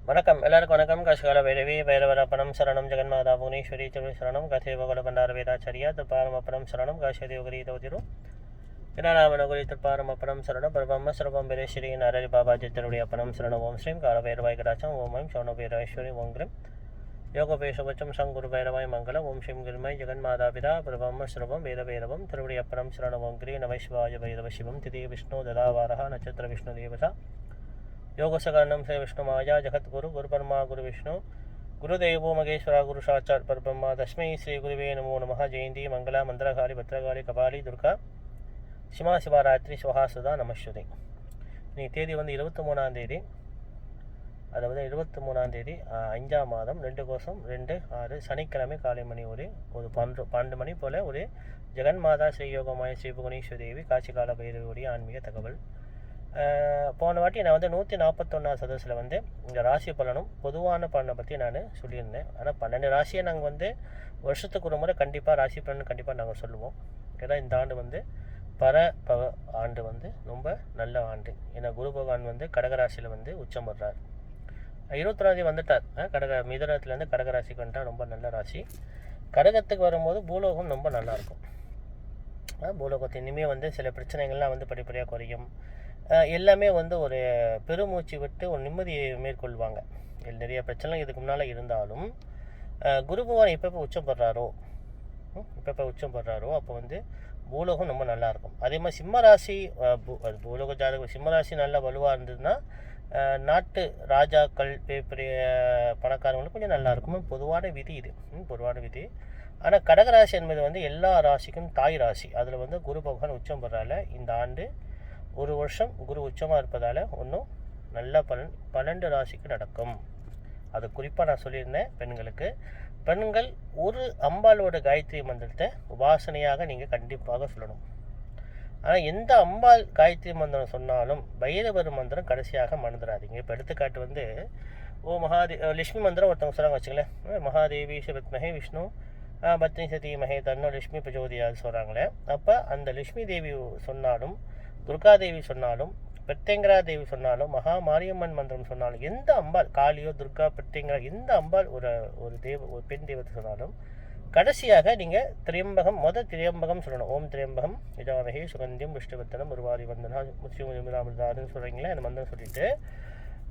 வணக்கம் எல்லாருக்கும் வணக்கம். கஷ்கால வைரவி வைரவரப்பணம் சரணம் ஜெகன்மாதா புவனேஸ்வரி திருவி சரணம் கதேவகுல பண்டார வேதாச்சாரியா திருப்பாரமப்பணம் சரணம் காஷதியோகரி தோதிரு விநாராமணகுரி திருப்பாரமப்பணம் சரணம் பிரபம்ம சர்வம் வீரேஸ்வரி நரரி பாபாஜி திருடைய அப்பணம் சரணம் ஓம் ஸ்ரீம் கால வைரவாய் கடாச்சம் ஓம் ஐம் சௌன வீரேஸ்வரி ஓம் கிரிம் யோகபேஷபச்சம் சங்குரு வைரவாய் மங்களம் ஓம் ஸ்ரீம் கிருமை ஜெகன்மாதா பிதா பிரபம்ம சர்வம் வேதவேதவம் திருடைய அப்பணம் சரணம் ஓம் கிரி நமசிவாய வைரவ சிவம் திதி விஷ்ணு ததாவாரா நட்சத்திர விஷ்ணு தேவதா யோகசகரணம் ஸ்ரீ விஷ்ணு மாயா ஜகத்குரு குருபர்மா குரு விஷ்ணு குருதேவோ மகேஸ்வரா குரு சாட்சாத் பரபிரம்மா தஸ்மை ஸ்ரீ குருவே நமோ நம. ஜெயந்தி மங்களா மந்திரகாளி பத்ரகாளி கபாலி துர்கா சிவா சிவராத்திரி சுஹாசுதா நமஸ்துதி. இன்னைக்கு தேதி 23ஆம் தேதி, அதாவது 23ஆம் தேதி 5ஆம் மாதம் 2/2/2 சனிக்கிழமை காலை மணி ஒரு 12 மணி போல் ஒரு ஜெகன்மாதா ஸ்ரீ யோகமாய ஸ்ரீ புவனேஸ்வரி தேவி காட்சிகால பைரவியுடைய ஆன்மீக தகவல். போன வாட்டி நான் 141ஆம் சதஸில் இந்த ராசி பலனும் பொதுவான பலனை பற்றி நான் சொல்லியிருந்தேன். ஆனால் 12 ராசியை நாங்கள் வருஷத்துக்கு ஒரு முறை கண்டிப்பாக ராசி பலன் கண்டிப்பாக நாங்கள் சொல்லுவோம். ஏன்னா இந்த ஆண்டு பவ ஆண்டு ரொம்ப நல்ல ஆண்டு. ஏன்னா குரு பகவான் கடகராசியில் உச்சம் வர்றார். 21ஆம் வந்துட்டார். மிதுனத்துலேருந்து கடகராசிக்கு வந்துட்டால் ரொம்ப நல்ல ராசி. கடகத்துக்கு வரும்போது பூலோகம் ரொம்ப நல்லாயிருக்கும். பூலோகத்தை இனிமேல் சில பிரச்சனைகள்லாம் படிப்படியாக குறையும். எல்லாமே ஒரு பெருமூச்சு விட்டு ஒரு நிம்மதியை மேற்கொள்வாங்க. நிறைய பிரச்சனை இதுக்கு முன்னால் இருந்தாலும் குரு பகவான் எப்போ உச்சம் பெறாரோ அப்போ பூலோகம் ரொம்ப நல்லாயிருக்கும். அதே மாதிரி சிம்மராசி பூலோக ஜாதகம் சிம்மராசி நல்லா வலுவாக இருந்ததுன்னா நாட்டு ராஜாக்கள் பெரிய பணக்காரங்களுக்கு கொஞ்சம் நல்லாயிருக்கும். பொதுவான விதி இது, பொதுவான விதி. ஆனால் கடகராசி என்பது எல்லா ராசிக்கும் தாய் ராசி. அதில் குரு பகவான் உச்சம் பெறால இந்த ஆண்டு ஒரு வருஷம் குரு உச்சமாக இருப்பதால் ஒன்றும் நல்ல பலன் 12 ராசிக்கு நடக்கும். அது குறிப்பாக நான் சொல்லியிருந்தேன். பெண்கள் ஒரு அம்பாளோட காயத்ரி மந்திரத்தை உபாசனையாக நீங்கள் கண்டிப்பாக சொல்லணும். ஆனால் எந்த அம்பாள் காயத்ரி மந்திரம் சொன்னாலும் பைரவர் மந்திரம் கடைசியாக மறந்துடாதீங்க. இப்போ எடுத்துக்காட்டு லட்சுமி மந்திரம் ஒருத்தவங்க சொல்கிறாங்க வச்சுங்களேன். மகாதேவி வித்மஹே விஷ்ணு பத்னி சதி மகே தன்னோ லட்சுமி பிரஜோதியாது சொல்கிறாங்களே. அப்போ அந்த லட்சுமி தேவி சொன்னாலும், துர்காதேவி சொன்னாலும், பிரத்யங்கரா தேவி சொன்னாலும், மகா மாரியம்மன் மந்திரம் சொன்னாலும், எந்த அம்பாள் காளியோ துர்கா பிரத்யங்கரா எந்த அம்பாள் ஒரு பெண் தெய்வத்தை சொன்னாலும் கடைசியாக நீங்கள் திரியம்பகம் சொல்லணும். ஓம் திரியம்பகம் இதாவகே சுகந்தியம் விஷ்ணுவர்த்தனம் உருவாரி வந்தனா முஸ்லிம் சொல்கிறீங்களே. அந்த மந்திரம் சொல்லிவிட்டு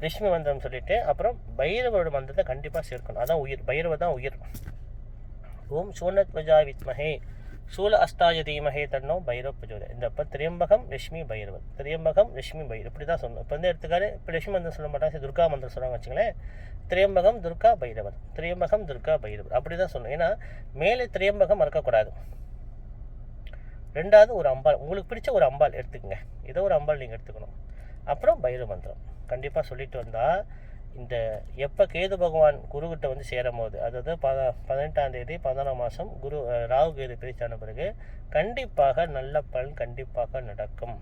லட்சுமி மந்திரம் சொல்லிவிட்டு அப்புறம் பைரவரோட மந்திரத்தை கண்டிப்பாக சேர்க்கணும். அதான் உயிர், பைரவர் தான் உயிர். ஓம் சூனத்வஜா வித்மஹே சூல அஸ்தாய தீமஹே தன்னோ பைரவ பிரஜோதே. இந்த திரியம்பகம் லட்சுமி பைரவர், திரியம்பகம் லட்சுமி பைரவர் இப்படி தான் சொல்லணும். இப்போ எடுத்துக்காரு இப்போ லட்சுமி மந்திரம் சொல்ல மாட்டாங்க, துர்கா மந்திரம் சொல்கிறாங்க வச்சுங்களேன். திரியம்பகம் துர்கா பைரவர், திரியம்பகம் துர்கா பைரவர் அப்படி தான் சொல்லணும். ஏன்னா மேலே திரியம்பகம் மறக்கக்கூடாது. ரெண்டாவது ஒரு அம்பாள், உங்களுக்கு பிடிச்ச ஒரு அம்பாள் எடுத்துக்கங்க. ஏதோ ஒரு அம்பாள் நீங்கள் எடுத்துக்கணும். அப்புறம் பைரவ மந்திரம் கண்டிப்பாக சொல்லிட்டு வந்தால் இந்த எப்போ கேது பகவான் குருக்கிட்ட சேரும் போது, அதாவது 18ஆம் தேதி 11ஆம் மாதம் குரு ராகு கேது பிரித்தான பிறகு கண்டிப்பாக நல்ல பலன் கண்டிப்பாக நடக்கும்.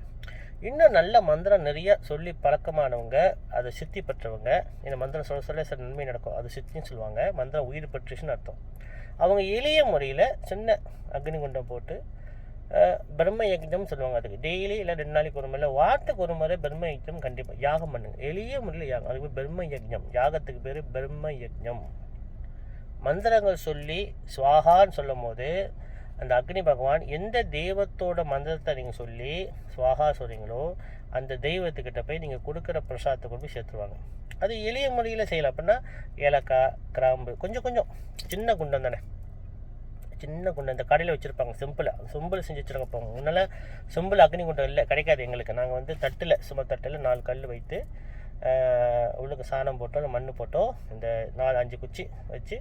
இன்னும் நல்ல மந்திரம் நிறைய சொல்லி பழக்கமானவங்க, அதை சித்தி பெற்றவங்க, இந்த மந்திரம் சொல்ல சில நன்மை நடக்கும், அது சித்தின்னு சொல்லுவாங்க. மந்திரம் உயிர் பெற்றுச்சுன்னு அர்த்தம். அவங்க எளிய முறையில் சின்ன அக்னிகுண்டம் போட்டு பிரம்ம யஜ்ஞம் சொல்லுவாங்க. அதுக்கு டெய்லி இல்லை 2 நாளைக்கு ஒரு முறை, வாரத்துக்கு ஒரு முறை பிரம்ம யஜ்ஞம் கண்டிப்பாக யாகம் பண்ணுங்க. எளிய முறையில் யாகம், அதுக்கு பிரம்ம யஜ்ஞம். யாகத்துக்கு பேர் பிரம்ம யஜ்ஞம். மந்திரங்கள் சொல்லி ஸ்வாகான்னு சொல்லும் போது அந்த அக்னி பகவான் எந்த தெய்வத்தோட மந்திரத்தை நீங்கள் சொல்லி ஸ்வாகா சொல்கிறீங்களோ அந்த தெய்வத்துக்கிட்ட போய் நீங்கள் கொடுக்குற பிரசாதத்தை கொண்டு போய் சேர்த்துருவாங்க. அது எளிய முறையில் செய்யலாம். அப்படின்னா ஏலக்காய், கிராம்பு, கொஞ்சம் சின்ன குண்டம் தானே, சின்ன குண்டம் இந்த கடையில் வச்சுருப்பாங்க. சிம்பிள் செஞ்சு வச்சுருக்க போங்க. முன்னால் சிம்பிள் அக்னி குண்டம் இல்லை, கிடைக்காது எங்களுக்கு. நாங்கள் தட்டில் 4 கல் வைத்து உள்ளுக்கு சாணம் போட்டோம், மண் போட்டோம், இந்த 4-5 குச்சி வச்சு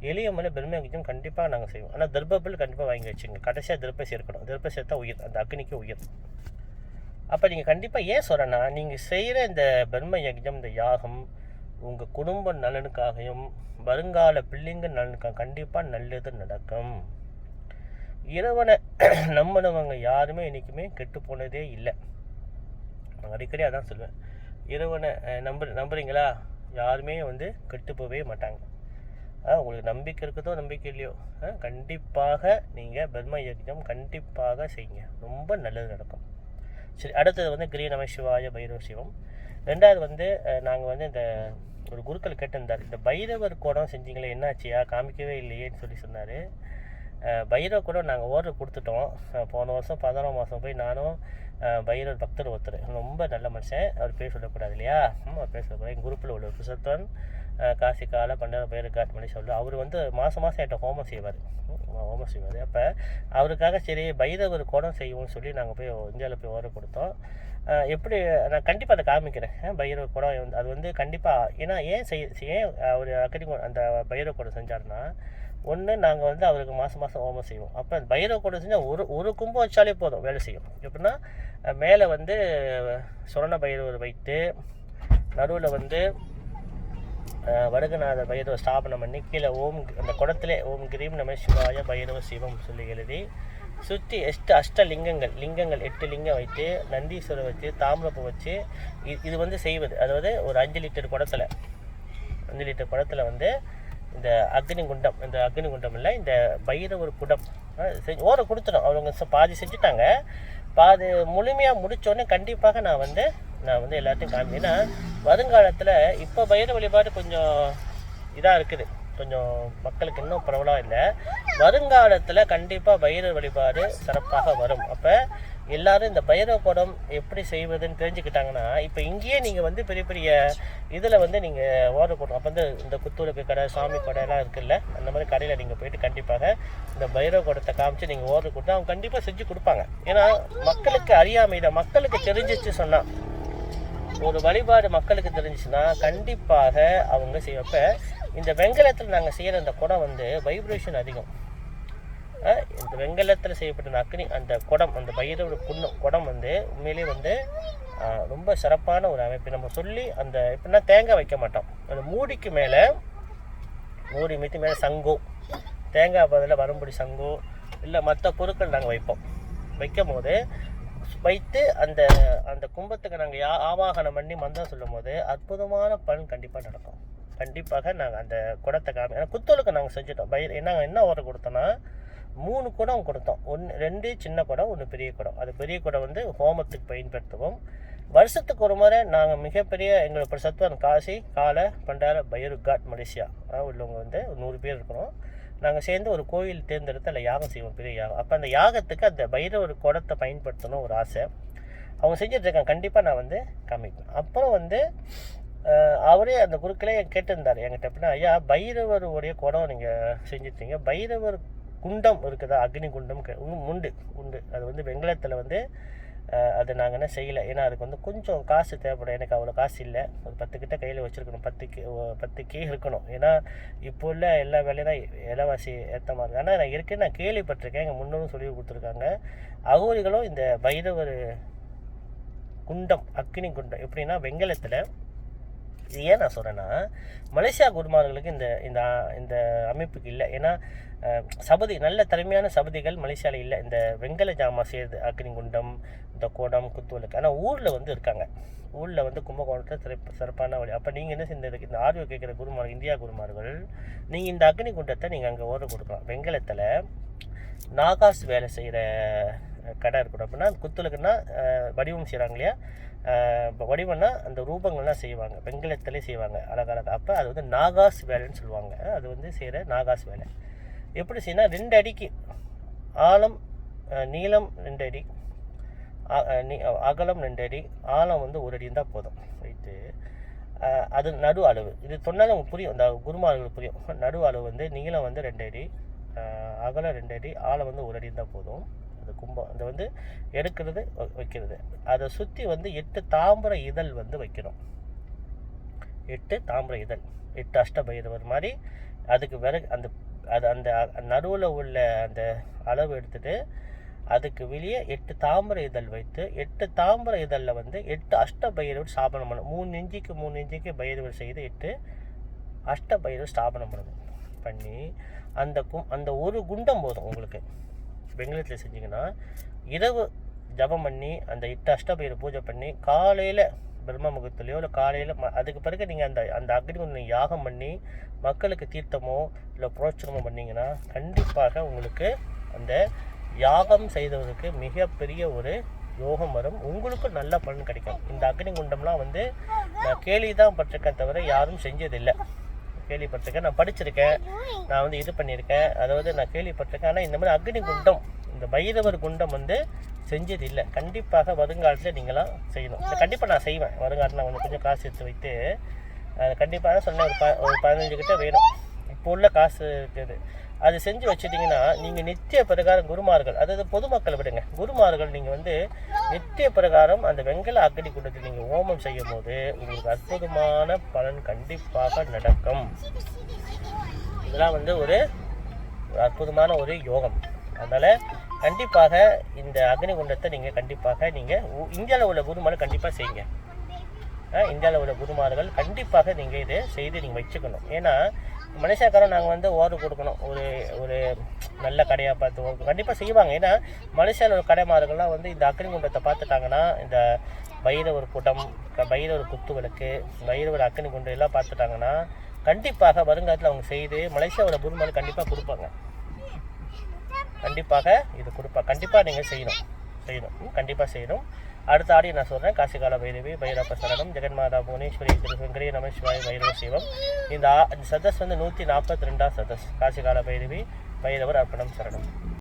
எளிய முறையில் பிரம்மயஜ்ஞம் கண்டிப்பாக நாங்கள் செய்வோம். ஆனால் தர்பபில் கண்டிப்பாக வாங்கி வச்சுங்க. கடைசியாக திருப்பை சேர்க்கணும். திருப்பை சேர்த்தா உயிர், அந்த அக்னிக்கு உயிர். அப்போ நீங்கள் கண்டிப்பாக ஏன் சொல்கிறேன்னா, நீங்கள் செய்கிற இந்த பிரம்ம யஜ்ஞம், இந்த யாகம் உங்கள் குடும்ப நலனுக்காகவும் வருங்கால பிள்ளைங்க நலனுக்காக கண்டிப்பாக நல்லது நடக்கும். இறைவனை நம்பினவங்க யாருமே என்றைக்குமே கெட்டு போனதே இல்லை. நான் அடிக்கடி அதான் சொல்லுவேன். இறைவனை நம்புறீங்களா, யாருமே கெட்டு போகவே மாட்டாங்க. உங்களுக்கு நம்பிக்கை இருக்குதோ நம்பிக்கை இல்லையோ, கண்டிப்பாக நீங்கள் பிரம்ம யஜ்ஞம் கண்டிப்பாக செய்யுங்க, ரொம்ப நல்லது நடக்கும். சரி, அடுத்தது கிரிய நம சிவாய பைரவ சிவம். ரெண்டாவது வந்து நாங்கள் வந்து இந்த ஒரு குருக்கள் கேட்டிருந்தார், இந்த பைரவர் குடம் செஞ்சீங்களே என்னாச்சியா, காமிக்கவே இல்லையேன்னு சொன்னார். பைரவ குடம் நாங்கள் ஆர்டர் கொடுத்துட்டோம். போன வருஷம் 11ஆம் மாதம் போய் நானும் பைரவர் பக்தர் ஒருத்தர், ரொம்ப நல்ல மனுஷன், அவர் பேர் சொல்லக்கூடாது இல்லையா, அவர் பேர் சொல்லக்கூடாது. எங்கள் குரூப்பில் உள்ள புருஷோத்தமன் காசி கால பண்டார பைரவர் காட் பண்ணி சொல்லு, அவர் வந்து மாதம் என்கிட்ட ஹோமம் செய்வார். அப்போ அவருக்காக சரி பைரவர் குடம் செய்வோம்னு சொல்லி நாங்கள் போய் இந்தியாவில் போய் ஆர்டர் கொடுத்தோம். எப்படி நான் கண்டிப்பாக அதை காமிக்கிறேன். பைரவர் குடம் அது வந்து கண்டிப்பாக, ஏன்னா ஏன் அவர் அந்த பைரவ குடம் செஞ்சாருன்னா, ஒன்று நாங்கள் வந்து அவருக்கு மாதம் ஹோமம் செய்வோம். அப்போ அந்த பைரவ குடம் செஞ்சால் ஒரு கும்பம் வச்சாலே போதும், வேலை செய்யும். எப்படின்னா மேலே வந்து சுரண பைரவர் வைத்து, நடுவில் வந்து வடுகநாத பைரவ ஸ்தாபனம் பண்ணி, கீழே அந்த குடத்திலே ஓம் கிரீம் நம சிவாய பைரவ சிவம் சொல்லி எழுதி, சுற்றி 8 லிங்கங்கள் 8 லிங்கம் வைத்து, நந்தீஸ்வரர் வச்சு, தாமிரப்பூ வச்சு இது வந்து செய்வது. அதாவது ஒரு 5 லிட்டர் குடத்தில் வந்து இந்த அக்னி குண்டம் இல்லை, இந்த பைரவர் குடம் ஓர கொடுத்துடும். அவங்க பாதி செஞ்சுட்டாங்க. பாதி முழுமையாக முடித்தோடனே கண்டிப்பாக நான் வந்து எல்லாத்தையும் காமிச்சேன்னா, வருங்காலத்தில் இப்போ பைரவ வழிபாடு கொஞ்சம் இதாக இருக்குது, கொஞ்சம் மக்களுக்கு இன்னும் பிரபலம் இல்லை. வருங்காலத்தில் கண்டிப்பாக பைரவ வழிபாடு சிறப்பாக வரும். அப்போ எல்லோரும் இந்த பைரவ குடம் எப்படி செய்வதுன்னு தெரிஞ்சுக்கிட்டாங்கன்னா, இப்போ இங்கேயே நீங்கள் வந்து பெரிய பெரிய இதில் வந்து நீங்கள் ஆர்டர் போடணும். அப்போ வந்து இந்த குத்துவிளக்கு கடை, சாமி கடை எல்லாம் இருக்குல்ல, அந்த மாதிரி கடையில் நீங்கள் போய்ட்டு கண்டிப்பாக இந்த பைரவ குடத்தை காமிச்சு நீங்கள் ஆர்டர் கொடுத்தா அவங்க கண்டிப்பாக செஞ்சு கொடுப்பாங்க. ஏன்னா மக்களுக்கு அறியாமை தான், மக்களுக்கு தெரிஞ்சிச்சு சொன்னால், ஒரு வழிபாடு மக்களுக்கு தெரிஞ்சிச்சுன்னா கண்டிப்பாக அவங்க செய்வப்ப. இந்த வெங்கலத்தில் நாங்கள் செய்கிற அந்த குடம் வந்து வைப்ரேஷன் அதிகம். இந்த வெங்கலத்தில் செய்யப்பட்ட அக்னி அந்த குடம், அந்த பைரவ குடம் வந்து உண்மையிலே வந்து ரொம்ப சிறப்பான ஒரு அமைப்பு. நம்ம சொல்லி அந்த எப்படின்னா தேங்காய் வைக்க மாட்டோம், அந்த மூடிக்கு மேலே மீத்தி மேலே சங்கோ, தேங்காய் பதில் வரும்படி சங்கோ இல்லை மற்ற பொருட்கள் நாங்கள் வைக்கும் போது வைத்து அந்த அந்த கும்பத்துக்கு நாங்கள் ஆவாகனம் பண்ணி மந்திரம் சொல்லும் போது அற்புதமான பலன் கண்டிப்பாக நடக்கும். கண்டிப்பாக நாங்கள் அந்த குடத்தை குத்தலுக்கு நாங்கள் செஞ்சுட்டோம். என்ன ஆர்டர் கொடுத்தோன்னா 3 குடம் கொடுத்தோம். 2 சின்ன குடம், 1 பெரிய குடம். அது பெரிய குடம் வந்து ஹோமத்துக்கு பயன்படுத்துவோம். வருஷத்துக்கு ஒரு முறை நாங்கள் மிகப்பெரிய எங்களோட சத்துவன் காசி கால பண்டார பைரவர் காட் மலேசியா உள்ளவங்க வந்து 100 பேர் இருக்கிறோம். நாங்கள் சேர்ந்து ஒரு கோயில் தேர்ந்தெடுத்து அதில் யாகம் செய்வோம், பெரிய யாகம். அப்போ அந்த யாகத்துக்கு அந்த பைரவர் குடத்தை பயன்படுத்தணும் ஒரு ஆசை. அவங்க செஞ்சிட்ருக்காங்க, கண்டிப்பாக நான் வந்து காமிப்பேன். அப்புறம் வந்து அவரே அந்த குருக்களே கேட்டிருந்தார் என்கிட்ட, எப்படின்னா ஐயா பைரவருடைய குடம் நீங்கள் செஞ்சுட்டீங்க, பைரவர் குண்டம் இருக்குதா, அக்னி குண்டம் உண்டு. அது வந்து வெங்கலத்தில் வந்து அது நாங்கள் என்ன செய்யலை, ஏன்னா அதுக்கு வந்து கொஞ்சம் காசு தேவைப்படும். எனக்கு அவ்வளோ காசு இல்லை, ஒரு 10 கிட்ட கையில் வச்சுருக்கணும், 10 இருக்கணும். ஏன்னா இப்போ உள்ள எல்லா வேலையும் தான் விலைவாசி ஏற்ற மாதிரி. ஆனால் நான் இருக்குன்னு நான் கேள்விப்பட்டிருக்கேன், எங்கள் முன்னோரும் சொல்லி கொடுத்துருக்காங்க. அகோரிகளும் இந்த பைரவர் குண்டம், அக்னி குண்டம் எப்படின்னா வெங்கலத்தில். இது ஏன் நான் சொல்கிறேன்னா, மலேசியா குருமார்களுக்கு இந்த இந்த அமைப்புக்கு இல்லை. ஏன்னா சபதி நல்ல திறமையான சபதிகள் மலேசியாவில் இல்லை. இந்த வெங்கல ஜாமா செய்யுது, அக்னி குண்டம், இந்த கோடம், குத்துவிளக்கு. ஆனால் ஊரில் வந்து இருக்காங்க. ஊரில் வந்து கும்பகோணத்தில் சிறப்பான வழி. அப்போ நீங்கள் என்ன செஞ்சதுக்கு இந்த ஆர்வம் கேட்குற குருமார்கள், இந்தியா குருமார்கள், நீங்கள் இந்த அக்னி குண்டத்தை நீங்கள் அங்கே ஆர்டர் கொடுக்கலாம். வெங்கலத்தில் நாகாஸ் வேலை செய்கிற கடை இருக்கணும். அப்படின்னா குத்துவிளக்குன்னா வடிவம் செய்கிறாங்க இல்லையா, வடிவம்னா அந்த ரூபங்கள்லாம் செய்வாங்க, வெங்கலத்திலே செய்வாங்க அழகழகாக. அப்போ அது வந்து நாகாஸ் வேலைன்னு சொல்லுவாங்க. அது வந்து செய்கிற நாகாஸ் வேலை எப்படி செய்யணும், 2 அடிக்கு ஆழம், நீளம் 2 அடி, அகலம் 2 அடி, ஆழம் வந்து 1 அடி இருந்தால் போதும் வைத்து. அது நடு அளவு, இது சொன்னாலும் உங்களுக்கு புரியும், அந்த குருமார்களுக்கு புரியும். நடு அளவு வந்து நீளம் வந்து 2 அடி, அகலம் 2 அடி, ஆழம் வந்து 1 அடி இருந்தால் போதும். அந்த கும்பம் அந்த வந்து எடுக்கிறது வைக்கிறது. அதை சுற்றி வந்து 8 தாம்பர இதழ் வந்து வைக்கணும். 8 தாம்பர இதழ், 8 அஷ்டபைரவர் மாதிரி. அதுக்கு பிறகு அந்த நடுவில் உள்ள அந்த அளவு எடுத்துகிட்டு அதுக்கு வெளியே 8 தாம்பர இதழ் வைத்து, 8 தாம்பர இதழில் வந்து 8 அஷ்டபைரவர் ஸ்தாபனம் பண்ணணும். 3 இன்ச்சுக்கு பைரவர் செய்து 8 அஷ்டபைரவர் ஸ்தாபனம் பண்ணி அந்த ஒரு குண்டம் போதும் உங்களுக்கு. வெங்கலத்தில் செஞ்சிங்கன்னா இரவு ஜபம் பண்ணி அந்த 8 அஷ்டபைரவர் பூஜை பண்ணி காலையில் பிரம்ம முகத்துலையோ இல்லை காலையில் அதுக்கு பிறகு நீங்கள் அந்த அக்னி யாகம் பண்ணி மக்களுக்கு தீர்த்தமோ இல்லை புரோட்சனமோ பண்ணிங்கன்னா கண்டிப்பாக உங்களுக்கு அந்த யாகம் செய்தவருக்கு மிகப்பெரிய ஒரு யோகம் வரும், உங்களுக்கும் நல்ல பலன் கிடைக்கும். இந்த அக்னி குண்டம்லாம் வந்து நான் கேள்வி தான் பட்டிருக்கேன் தவிர யாரும் செஞ்சதில்லை. கேள்விப்பட்டிருக்கேன், நான் படிச்சிருக்கேன், நான் வந்து இது பண்ணியிருக்கேன், அதாவது நான் கேள்விப்பட்டிருக்கேன். ஆனால் இந்த மாதிரி அக்னி குண்டம், இந்த பைரவர் குண்டம் வந்து செஞ்சது இல்லை. கண்டிப்பாக வருங்காலத்தில் நீங்களாம் செய்யணும். இந்த கண்டிப்பாக நான் செய்வேன். வருங்காலத்தில் நான் கொஞ்சம் காசு எடுத்து வைத்து கண்டிப்பாக சொன்னேன், ஒரு 15 கிட்ட வேணும். இப்போ உள்ள காசு இருக்குது, அது செஞ்சு வச்சுட்டிங்கன்னா நீங்கள் நித்திய பிரகாரம் குருமார்கள், அதாவது பொதுமக்களை விடுங்க, குருமார்கள் நீங்கள் வந்து நித்திய பிரகாரம் அந்த வெங்கல அக்னி குண்டத்தில் நீங்கள் ஹோமம் செய்யும் போது உங்களுக்கு அற்புதமான பலன் கண்டிப்பாக நடக்கும். இதெல்லாம் வந்து ஒரு அற்புதமான ஒரு யோகம். அதனால் கண்டிப்பாக இந்த அக்னி குண்டத்தை நீங்கள் கண்டிப்பாக நீங்கள் இந்தியாவில் உள்ள குருமார்கள் கண்டிப்பாக செய்யுங்க. இந்தியாவில் உள்ள குருமார்கள் கண்டிப்பாக நீங்கள் இதை செய்து நீங்கள் வச்சுக்கணும். ஏன்னா மலேசியாக்காரன் நாங்கள் வந்து ஓர்டர் கொடுக்கணும், ஒரு நல்ல கடையாக பார்த்து கண்டிப்பாக செய்வாங்க. ஏன்னா மலேசியாவில் உள்ள கடைமார்கள்லாம் வந்து இந்த அக்னி குண்டத்தை பார்த்துட்டாங்கன்னா, இந்த பைரவர் குடம், பைரவர் குத்துவிளக்கு, பைரவர் அக்னி குண்டம் எல்லாம் பார்த்துட்டாங்கன்னா கண்டிப்பாக வருங்காலத்தில் அவங்க செய்து மலேசியாவோட குருமார்கள் கண்டிப்பாக கொடுப்பாங்க. கண்டிப்பாக இது கண்டிப்பாக நீங்கள் செய்யணும், கண்டிப்பாக செய்யணும். அடுத்த ஆடியோ நான் சொல்கிறேன். காசிகால பைரவி, பைரப்ப சரணம், ஜெகன்மாதா புவனேஸ்வரி, திருவெங்கரி, நம சிவாய், பைரவ சிவம். இந்த சதஸ் வந்து 142 சதஸ். காசிகால பைரவி, பைரவர் அர்ப்பணம் சரணம்.